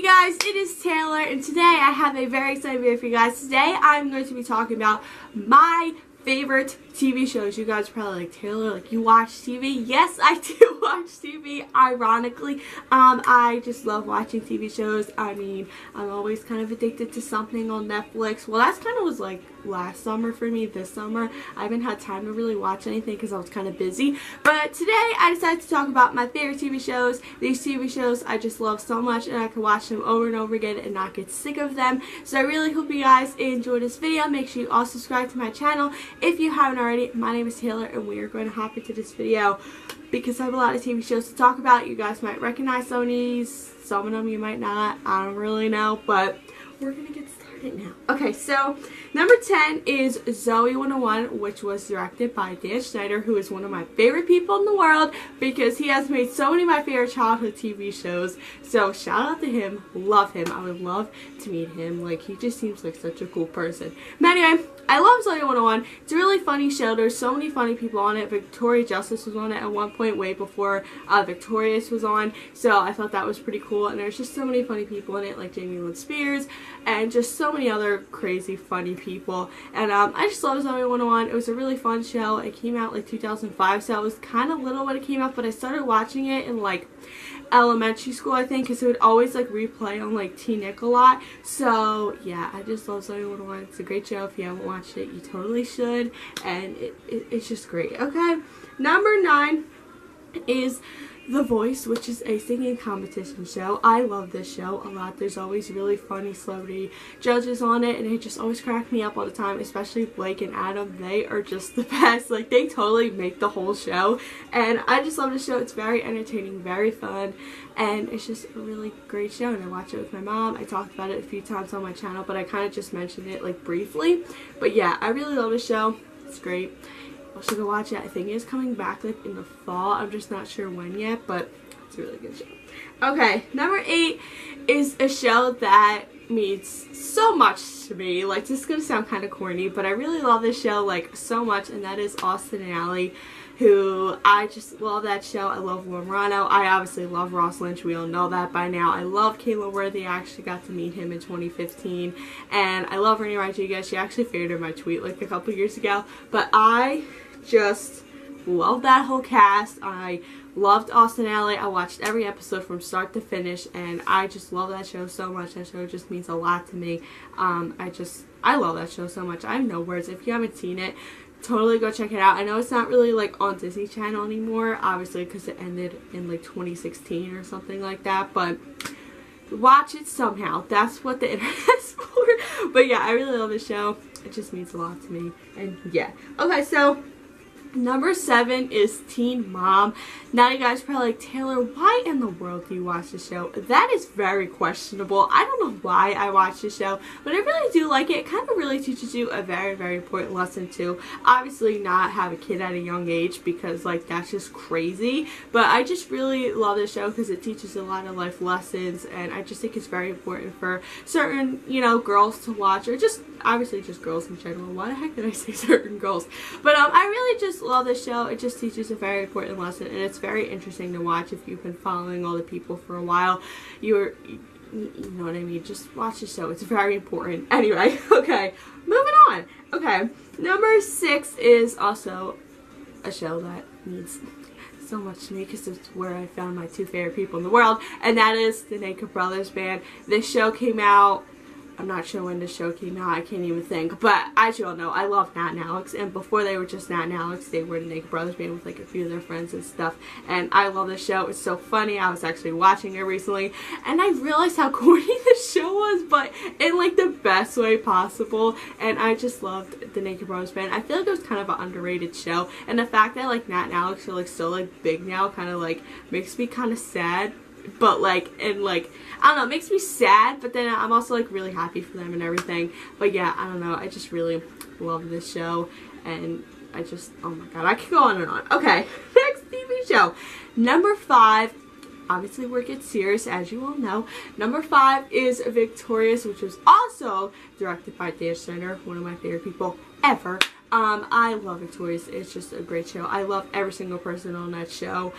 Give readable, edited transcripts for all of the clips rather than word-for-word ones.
you guys? It is Taylor, and today I have a very exciting video for you guys. Today I'm going to be talking about my favorite TV shows. You guys are probably like, Taylor, like, you watch TV? Yes, I do watch TV, ironically. I just love watching TV shows. I mean, I'm always kind of addicted to something on Netflix. Well, that's kind of was like last summer for me. This summer, I haven't had time to really watch anything because I was kind of busy. But today, I decided to talk about my favorite TV shows. These TV shows I just love so much, and I can watch them over and over again and not get sick of them. So I really hope you guys enjoy this video. Make sure you all subscribe to my channel if you haven't already. My name is Taylor, and we are going to hop into this video because I have a lot of TV shows to talk about. You guys might recognize some of these, some of them you might not. I don't really know, but we're going to get started now. Okay, so number 10 is Zoe 101, which was directed by Dan Schneider, who is one of my favorite people in the world because he has made so many of my favorite childhood TV shows. So shout out to him. Love him. I would love to meet him. Like, he just seems like such a cool person. But anyway, I love Zoe 101. It's a really funny show. There's so many funny people on it. Victoria Justice was on it at one point, way before Victorious was on. So I thought that was pretty cool. And there's just so many funny people in it, like Jamie Lynn Spears, and just so many other crazy funny people. And I just love Zoe 101. It was a really fun show. It came out like 2005, so I was kind of little when it came out, but I started watching it in like elementary school, I think, because it would always like replay on like T-Nick a lot. So yeah, I just love Zoe 101. It's a great show. If you haven't watched it, you totally should, and it's just great. Okay, number 9 is The Voice, which is a singing competition show. I love this show a lot. There's always really funny celebrity judges on it, and they just always crack me up all the time, especially Blake and Adam. They are just the best. Like, they totally make the whole show, and I just love the show. It's very entertaining, very fun, and it's just a really great show, and I watch it with my mom. I talked about it a few times on my channel, but I kind of just mentioned it like briefly. But yeah, I really love the show. It's great. I should go watch it. I think it's coming back like in the fall. I'm just not sure when yet, but it's a really good show. Okay, number 8 is a show that means so much to me. Like, this is gonna sound kind of corny, but I really love this show like so much, and that is Austin and Ally, who I just love that show. I love Will Morano. I obviously love Ross Lynch. We all know that by now. I love Caleb Worthy. I actually got to meet him in 2015. And I love Renee Rodriguez. She actually favorited my tweet like a couple years ago. But I just love that whole cast. I loved Austin and Ally. I watched every episode from start to finish, and I just love that show so much. That show just means a lot to me. I love that show so much. I have no words. If you haven't seen it, totally go check it out. I know it's not really like on Disney Channel anymore, obviously, because it ended in like 2016 or something like that, but watch it somehow. That's what the internet's for. But yeah, I really love this show. It just means a lot to me. And yeah. Okay, so number 7 is Teen Mom. Now you guys are probably like, Taylor, why in the world do you watch this show? That is very questionable. I don't know why I watch this show, but I really do like it. It kind of really teaches you a very, very important lesson too. Obviously not have a kid at a young age, because like that's just crazy. But I just really love this show because it teaches a lot of life lessons, and I just think it's very important for certain, you know, girls to watch, or just obviously just girls in general. Why the heck did I say certain girls? But I really just love this show. It just teaches a very important lesson, and it's very interesting to watch. If you've been following all the people for a while, you know what I mean. Just watch the show. It's very important. Anyway, okay, moving on. Okay, number 6 is also a show that means so much to me because it's where I found my 2 favorite people in the world, and that is the Naked Brothers Band. This show came out, I'm not sure when this show came out, I can't even think, but as you all know, I love Nat and Alex, and before they were just Nat and Alex, they were the Naked Brothers Band with like a few of their friends and stuff, and I love this show. It's so funny. I was actually watching it recently, and I realized how corny this show was, but in like the best way possible, and I just loved the Naked Brothers Band. I feel like it was kind of an underrated show, and the fact that like Nat and Alex are like so like big now kind of like makes me kind of sad. But like, and like, I don't know, it makes me sad, but then I'm also like really happy for them and everything. But yeah, I don't know, I just really love this show, and I just, oh my god, I can go on and on. Okay, next TV show. Number 5, obviously we're getting serious, as you all know. Number 5 is Victorious, which was also directed by Dan Schneider, one of my favorite people ever. I love Victorious. It's just a great show. I love every single person on that show.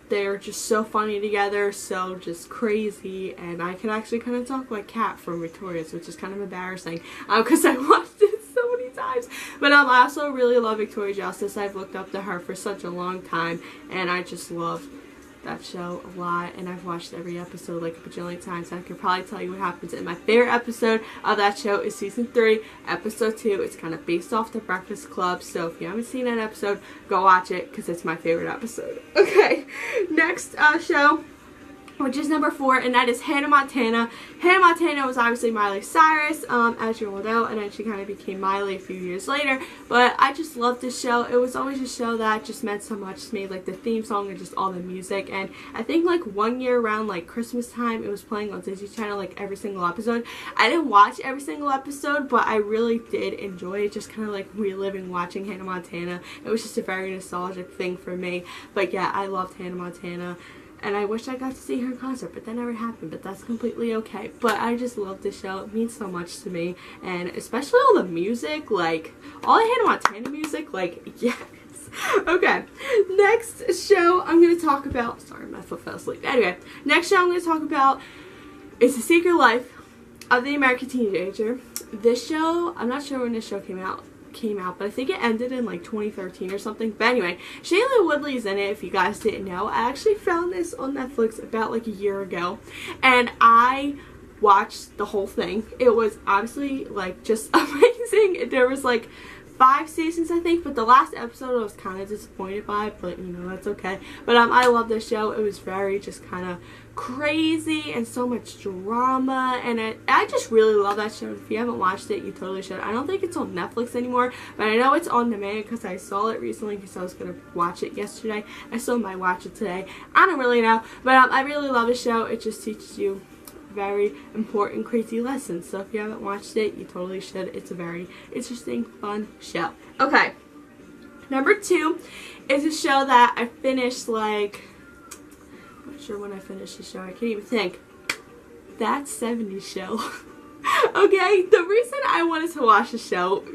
They're just so funny together, so just crazy, and I can actually kind of talk like Kat from Victorious, which is kind of embarrassing, because I watched it so many times. But I also really love Victoria Justice. I've looked up to her for such a long time, and I just love that show a lot, and I've watched every episode like a bajillion times. I could probably tell you what happens in my favorite episode of that show is season 3, episode 2. It's kind of based off The Breakfast Club, so if you haven't seen that episode, go watch it because it's my favorite episode. Okay, next show, which is number 4, and that is Hannah Montana. Hannah Montana was obviously Miley Cyrus, as you all know, and then she kind of became Miley a few years later, but I just loved this show. It was always a show that just meant so much to me, like the theme song and just all the music, and I think like one year around like Christmas time, it was playing on Disney Channel like every single episode. I didn't watch every single episode, but I really did enjoy it, just kind of like reliving watching Hannah Montana. It was just a very nostalgic thing for me, but yeah, I loved Hannah Montana. And I wish I got to see her in concert, but that never happened, but that's completely okay. But I just love this show. It means so much to me, and especially all the music, like, all the Hannah Montana music, like, yes. Okay, next show I'm going to talk about, sorry, my foot fell asleep. Anyway, next show I'm going to talk about is The Secret Life of the American Teenager. This show, I'm not sure when this show came out, but I think it ended in like 2013 or something. But anyway, Shailene Woodley's in it, if you guys didn't know. I actually found this on Netflix about like a year ago, and I watched the whole thing. It was obviously like just amazing. There was like 5 seasons, I think, but the last episode I was kind of disappointed by, but you know, that's okay. But I love this show. It was very just kind of crazy and so much drama, and I just really love that show. If you haven't watched it, you totally should. I don't think it's on Netflix anymore, but I know it's on demand because I saw it recently because I was going to watch it yesterday. I still might watch it today. I don't really know, but I really love the show. It just teaches you very important crazy lessons, so if you haven't watched it, you totally should. It's a very interesting, fun show. Okay, number 2 is a show that I finished like, I'm not sure when I finished the show, I can't even think. That 70s Show. Okay, the reason I wanted to watch the show,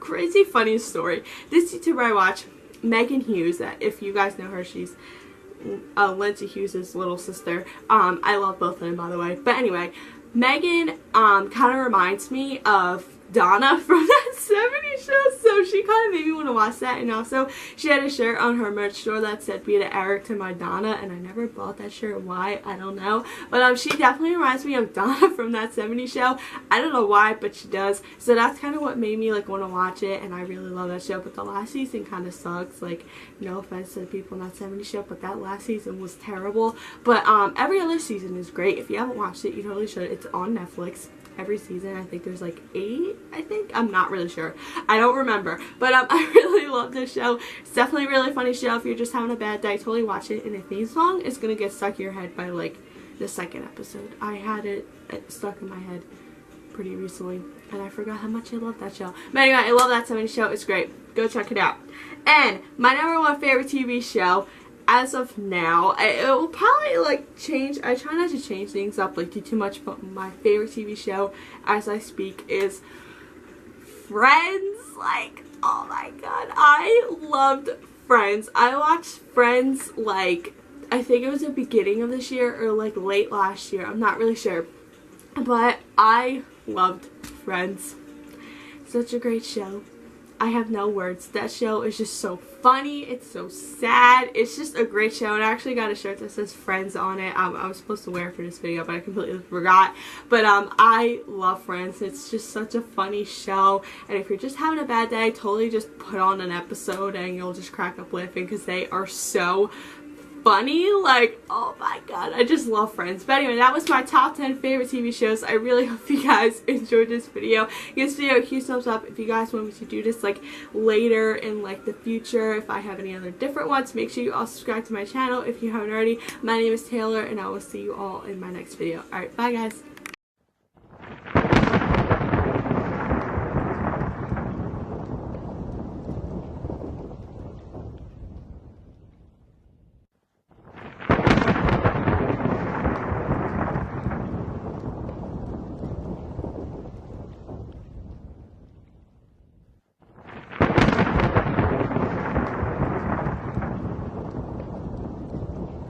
crazy funny story. This YouTuber I watch, Megan Hughes, if you guys know her, she's Lindsay Hughes' little sister. I love both of them, by the way. But anyway, Megan kind of reminds me of Donna from that 70s show, so she kind of made me want to watch that. And also, she had a shirt on her merch store that said "Be the Eric to my Donna," and I never bought that shirt. Why? I don't know. But she definitely reminds me of Donna from that 70s show. I don't know why, but she does. So that's kind of what made me like want to watch it, and I really love that show. But the last season kind of sucks. Like, no offense to the people in that 70s show, but that last season was terrible. But every other season is great. If you haven't watched it, you totally should. It's on Netflix. Every season, I think there's like 8, I think. I'm not really sure. I don't remember. But I really love this show. It's definitely a really funny show. If you're just having a bad day, totally watch it. And the theme song is going to get stuck in your head by like the 2nd episode. I had it stuck in my head pretty recently, and I forgot how much I love that show. But anyway, I love that 70s show. It's great. Go check it out. And my number 1 favorite TV show, as of now, it will probably like change. I try not to change things up, like do too much, but my favorite TV show as I speak is Friends. Like, oh my god, I loved Friends. I watched Friends like, I think it was the beginning of this year or like late last year. I'm not really sure, but I loved Friends. Such a great show. I have no words. That show is just so funny. It's so sad. It's just a great show. And I actually got a shirt that says Friends on it. I was supposed to wear it for this video, but I completely forgot. But I love Friends. It's just such a funny show. And if you're just having a bad day, totally just put on an episode and you'll just crack up laughing because they are so funny. Like, oh my god, I just love Friends. But anyway, that was my top 10 favorite TV shows. I really hope you guys enjoyed this video. Give this video a huge thumbs up. If you guys want me to do this like later in like the future, if I have any other different ones, make sure you all subscribe to my channel if you haven't already. My name is Taylor, and I will see you all in my next video. Alright, bye guys.